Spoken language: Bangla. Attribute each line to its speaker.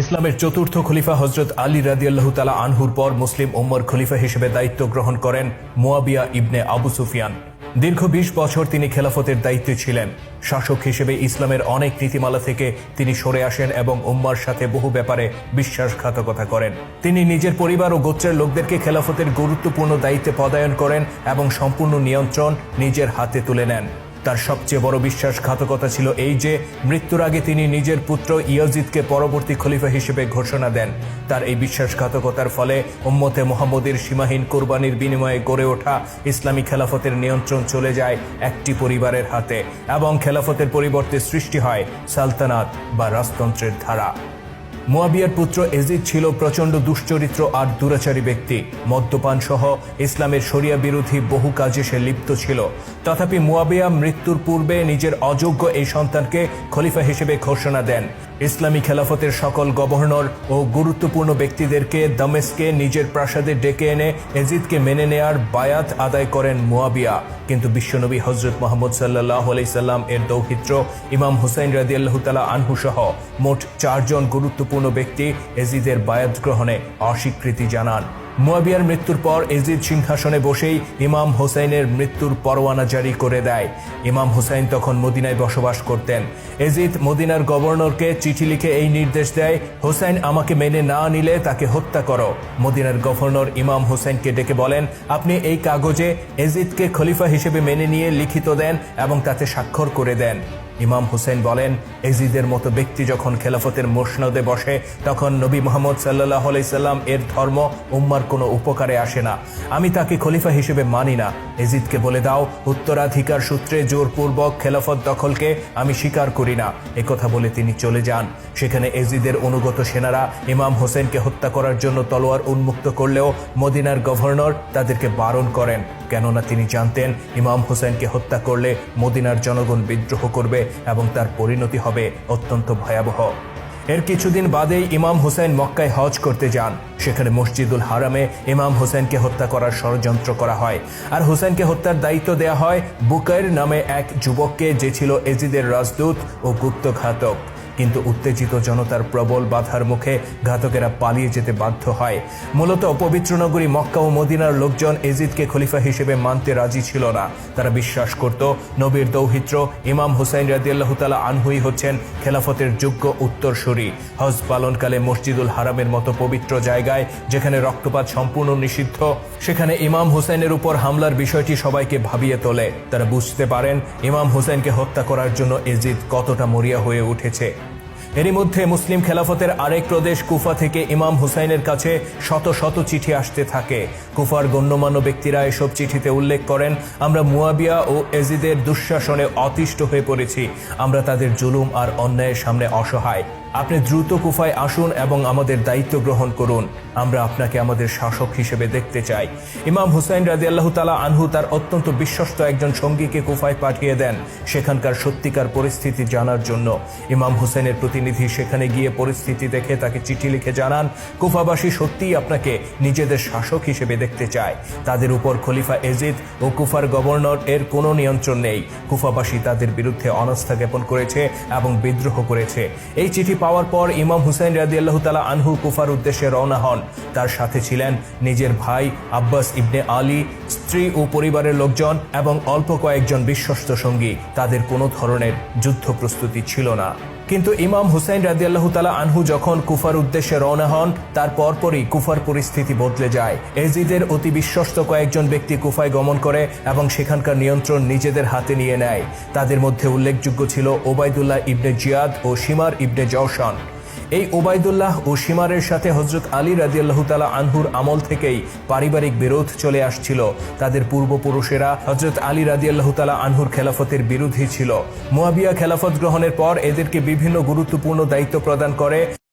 Speaker 1: ইসলামের চতুর্থ খলিফা হযরত আলী রাদিয়াল্লাহু তাআলা আনহুর পর মুসলিম উম্মার খলিফা হিসেবে দায়িত্ব গ্রহণ করেন মুয়াবিয়া ইবনে আবু সুফিয়ান। দীর্ঘ ২০ বছর তিনি খেলাফতের দায়িত্বে ছিলেন। শাসক হিসেবে ইসলামের অনেক নীতিমালা থেকে তিনি সরে আসেন এবং উম্মার সাথে বহু ব্যাপারে বিশ্বাসঘাতকতা করেন। তিনি নিজের পরিবার ও গোত্রের লোকদেরকে খেলাফতের গুরুত্বপূর্ণ দায়িত্বে পদায়ন করেন এবং সম্পূর্ণ নিয়ন্ত্রণ নিজের হাতে তুলে নেন। তার সবচেয়ে বড় বিশ্বাসঘাতকতা ছিল এই যে মৃত্যুর আগে তিনি নিজের পুত্র ইয়াজিদকে পরবর্তী খলিফা হিসেবে ঘোষণা দেন। তার এই বিশ্বাসঘাতকতার ফলে উম্মতে মুহাম্মদের সীমাহীন কোরবানির বিনিময়ে গড়ে ওঠা ইসলামী খেলাফতের নিয়ন্ত্রণ চলে যায় একটি পরিবারের হাতে এবং খেলাফতের পরিবর্তে সৃষ্টি হয় সালতানাত বা রাজতন্ত্রের ধারা। মুয়াবিয়ার পুত্র এজিদ ছিল প্রচণ্ড দুশ্চরিত্র আর দুরাচারী ব্যক্তি। মদ্যপান সহ ইসলামের শরিয়া বিরোধী বহু কাজে সে লিপ্ত ছিল। তথাপি মুয়াবিয়া মৃত্যুর পূর্বে নিজের অযোগ্য এই সন্তানকে খলিফা হিসেবে ঘোষণা দেন। ইসলামী খেলাফতের সকল গভর্নর ও গুরুত্বপূর্ণ ব্যক্তিদেরকে দামেস্কে নিজের প্রাসাদে ডেকে এনে এজিদকে মেনে নেয়ার বায়াত আদায় করেন মুয়াবিয়া। কিন্তু বিশ্বনবী হযরত মুহাম্মদ সাল্লাল্লাহু আলাইহি সাল্লাম এর দৌহিত্র ইমাম হুসাইন রাদিয়াল্লাহু তাআলা আনহু সহ মোট ৪ জন গুরুত্বপূর্ণ ব্যক্তি এজিদের বায়াত গ্রহণে অস্বীকৃতি জানান। মুয়াবিয়ার মৃত্যুর পর এজিদ সিংহাসনে বসেই ইমাম হোসাইনের মৃত্যুর পরোয়ানা জারি করে দেয়। ইমাম হোসাইন তখন মদিনায় বসবাস করতেন। এজিদ মদিনার গভর্নরকে চিঠি লিখে এই নির্দেশ দেয়, হোসাইন আমাকে মেনে না নিলে তাকে হত্যা করো। মদিনার গভর্নর ইমাম হোসাইনকে ডেকে বলেন, আপনি এই কাগজে এজিদকে খলিফা হিসেবে মেনে নিয়ে লিখিত দেন এবং তাতে স্বাক্ষর করে দেন। ইমাম হুসাইন বলেন, এজিদের মতো ব্যক্তি যখন খেলাফতের মসনদে বসে তখন নবী মুহাম্মদ সাল্লাল্লাহু আলাইহি সাল্লাম এর ধর্ম উম্মার কোনো উপকারে আসে না। আমি তাকে খলিফা হিসেবে মানি না। এজিদকে বলে দাও, উত্তরাধিকার সূত্রে জোরপূর্বক খেলাফত দখলকে আমি স্বীকার করি না। একথা বলে তিনি চলে যান। সেখানে এজিদের অনুগত সেনারা ইমাম হোসেনকে হত্যা করার জন্য তলোয়ার উন্মুক্ত করলেও মদিনার গভর্নর তাদেরকে বারণ করেন, কেননা তিনি জানতেন ইমাম হোসেনকে হত্যা করলে মদিনার জনগণ বিদ্রোহ করবে এবং তার পরিণতি হবে অত্যন্ত ভয়াবহ। এর কিছুদিন বাদেই ইমাম হোসেন মক্কায় হজ করতে যান। সেখানে মসজিদুল হারামে ইমাম হোসেনকে হত্যা করার ষড়যন্ত্র করা হয় আর হোসেনকে হত্যার দায়িত্ব দেয়া হয় বুকাইর নামে এক যুবককে, যে ছিল এজিদের রাজদূত ও গুপ্তঘাতক। কিন্তু উত্তেজিত জনতার প্রবল বাধার মুখে ঘাতকেরা পালিয়ে যেতে বাধ্য হয়। মূলত পবিত্র নগরী মক্কা ও মদিনার লোকজন এজিদকে খলিফা হিসেবে মানতে রাজি ছিল না। তারা বিশ্বাস করত নবীর দৌহিত্র ইমাম হুসাইন রাদিয়াল্লাহু তাআলা আনহুই হচ্ছেন খেলাফতের যোগ্য উত্তরসূরি। হজ পালনকালে মসজিদুল হারামের মতো পবিত্র জায়গায় যেখানে রক্তপাত সম্পূর্ণ নিষিদ্ধ, সেখানে ইমাম হুসাইনের উপর হামলার বিষয়টি সবাইকে ভাবিয়ে তোলে। তারা বুঝতে পারেন ইমাম হুসাইনকে হত্যা করার জন্য এজিদ কতটা মরিয়া হয়ে উঠেছে। এরই মধ্যে মুসলিম খেলাফতের আরেক প্রদেশ কুফা থেকে ইমাম হুসাইনের কাছে শত শত চিঠি আসতে থাকে। কুফার গণ্যমান্য ব্যক্তিরা এসব চিঠিতে উল্লেখ করেন, আমরা মুয়াবিয়া ও এজিদের দুঃশাসনে অতিষ্ঠ হয়ে পড়েছি। আমরা তাদের জুলুম আর অন্যায়ের সামনে অসহায়। আপনি দ্রুত কুফায় আসুন এবং আমাদের দায়িত্ব গ্রহণ করুন। আমরা আপনাকে আমাদের শাসক হিসেবে দেখতে চাই। ইমাম হুসাইন রাদিয়াল্লাহু তাআলা আনহু তার অত্যন্ত বিশ্বস্ত একজন সঙ্গীকে কুফায় পাঠিয়ে দেন সেখানকার সত্যিকার পরিস্থিতি জানার জন্য। ইমাম হুসাইনের প্রতিনিধি সেখানে গিয়ে পরিস্থিতি দেখে তাকে চিঠি লিখে জানান, কুফাবাসী সত্যিই আপনাকে নিজেদের শাসক হিসেবে দেখতে চায়। তাদের উপর খলিফা এজিদ ও কুফার গভর্নর এর কোনো নিয়ন্ত্রণ নেই। কুফাবাসী তাদের বিরুদ্ধে অনাস্থা জ্ঞাপন করেছে এবং বিদ্রোহ করেছে। এই চিঠি পাওয়ার পর ইমাম হুসাইন রাদিয়াল্লাহু তাআলা আনহু কুফার উদ্দেশ্যে রওনা হন। তার সাথে ছিলেন নিজের ভাই আব্বাস ইবনে আলী, স্ত্রী ও পরিবারের লোকজন এবং অল্প কয়েকজন বিশ্বস্ত সঙ্গী। তাদের কোনো ধরনের যুদ্ধ প্রস্তুতি ছিল না। কিন্তু ইমাম হুসাইন রাদিয়াল্লাহু তাআলা আনহু যখন কুফার উদ্দেশ্যে রওনা হন তার পরপরই কুফার পরিস্থিতি বদলে যায়। এজিদের অতি বিশ্বস্ত কয়েকজন ব্যক্তি কুফায় গমন করে এবং সেখানকার নিয়ন্ত্রণ নিজেদের হাতে নিয়ে নেয়। তাদের মধ্যে উল্লেখযোগ্য ছিল ওবায়দুল্লাহ ইবনে জিয়াদ ও শিমার ইবনে জওশন। এই ওবায়দুল্লাহ ও শিমারের সাথে হযরত আলী রাদিয়াল্লাহু তাআলা আনহুর আমল থেকেই পারিবারিক বিরোধ চলে আসছিল। তাদের পূর্বপুরুষেরা হযরত আলী রাদিয়াল্লাহু তাআলা আনহুর খেলাফতের বিরোধী ছিল। মুয়াবিয়া খেলাফত গ্রহণের পর এদেরকে বিভিন্ন গুরুত্বপূর্ণ দায়িত্ব প্রদান করে।